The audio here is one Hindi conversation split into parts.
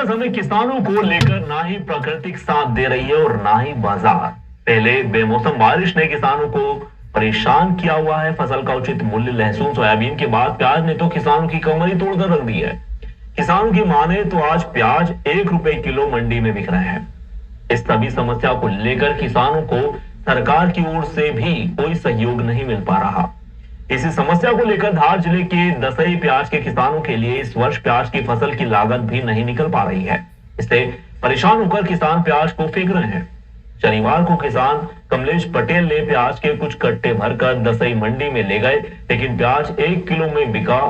समय किसानों को लेकर ना ही प्राकृतिक साथ दे रही है और ना ही बाजार। पहले बेमौसम बारिश ने किसानों को परेशान किया हुआ है। फसल का उचित मूल्य लहसुन सोयाबीन के बाद प्याज ने तो किसानों की कमर ही तोड़कर रख दी है। किसानों की माने तो आज प्याज 1 रुपए किलो मंडी में बिक रहे हैं। इस सभी समस्या को लेकर किसानों को सरकार की ओर से भी कोई सहयोग नहीं मिल पा रहा। इसी समस्या को लेकर धार जिले के दसई प्याज के किसानों के लिए इस वर्ष प्याज की फसल की लागत भी नहीं निकल पा रही है। इससे परेशान होकर किसान प्याज को फेंक रहे हैं। शनिवार को किसान कमलेश पटेल ने प्याज के कुछ कट्टे भरकर दसई मंडी में ले गए, लेकिन प्याज 1 किलो में बिका,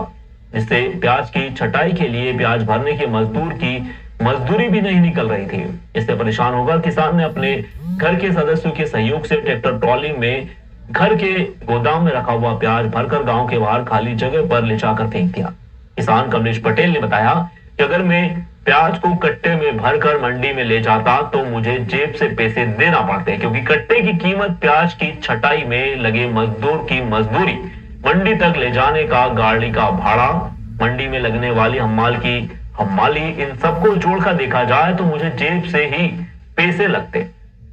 जिससे प्याज की छटाई के लिए प्याज भरने के मजदूर की मजदूरी भी नहीं निकल रही थी। इससे परेशान होकर किसान ने अपने घर के सदस्यों के सहयोग से ट्रैक्टर ट्रॉली में घर के गोदाम में रखा हुआ प्याज भरकर गांव के बाहर खाली जगह पर ले जाकर फेंक दिया। किसान कमलेश पटेल ने बताया कि अगर मैं प्याज को कट्टे में भरकर मंडी में ले जाता तो मुझे जेब से पैसे देना पड़ते, क्योंकि कट्टे की कीमत, प्याज की छटाई में लगे मजदूर की मजदूरी, मंडी तक ले जाने का गाड़ी का भाड़ा, मंडी में लगने वाली हम्माल की हम्माली, इन सबको जोड़कर देखा जाए तो मुझे जेब से ही पैसे लगते,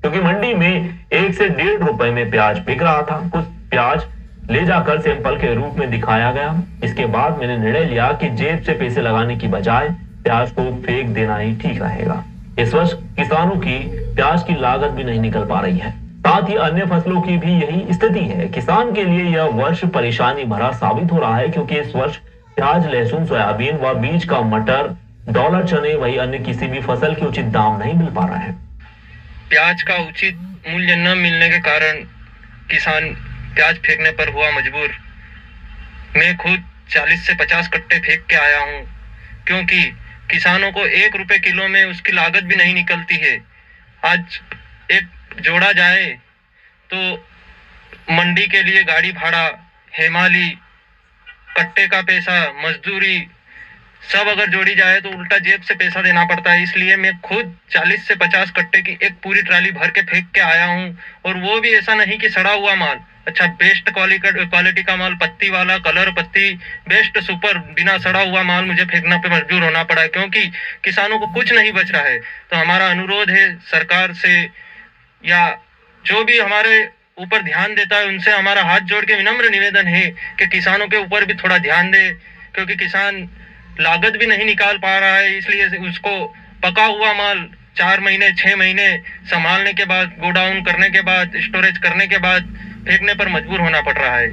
क्योंकि मंडी में 1 से 1.5 रुपए में प्याज बिक रहा था। कुछ प्याज ले जाकर सैंपल के रूप में दिखाया गया। इसके बाद मैंने निर्णय लिया कि जेब से पैसे लगाने की बजाय प्याज को फेंक देना ही ठीक रहेगा। इस वर्ष किसानों की प्याज की लागत भी नहीं निकल पा रही है। साथ ही अन्य फसलों की भी यही स्थिति है। किसान के लिए यह वर्ष परेशानी भरा साबित हो रहा है, क्योंकि इस वर्ष प्याज, लहसुन, सोयाबीन व बीज का मटर, डॉलर चने, वही अन्य किसी भी फसल के उचित दाम नहीं मिल पा रहा है। प्याज का उचित मूल्य न मिलने के कारण किसान प्याज फेंकने पर हुआ मजबूर। मैं खुद 40 से 50 कट्टे फेंक के आया हूँ, क्योंकि किसानों को 1 रुपए किलो में उसकी लागत भी नहीं निकलती है। आज एक जोड़ा जाए तो मंडी के लिए गाड़ी भाड़ा, हेमाली, कट्टे का पैसा, मजदूरी सब अगर जोड़ी जाए तो उल्टा जेब से पैसा देना पड़ता है। इसलिए मैं खुद 40 से 50 कट्टे की एक पूरी ट्राली भर के फेंक के आया हूँ, और वो भी ऐसा नहीं कि सड़ा हुआ माल, अच्छा बेस्ट क्वालिटी का माल, पत्ती वाला, कलर पत्ती, बेस्ट सुपर, बिना सड़ा हुआ माल मुझे फेंकना पे मजबूर होना पड़ा है, क्योंकि किसानों को कुछ नहीं बच रहा है। तो हमारा अनुरोध है सरकार से, या जो भी हमारे ऊपर ध्यान देता है उनसे हमारा हाथ जोड़ के विनम्र निवेदन है कि किसानों के ऊपर भी थोड़ा ध्यान दे, क्योंकि किसान लागत भी नहीं निकाल पा रहा है। इसलिए उसको पका हुआ माल 4 महीने 6 महीने संभालने के बाद, गोडाउन करने के बाद, स्टोरेज करने के बाद फेंकने पर मजबूर होना पड़ रहा है।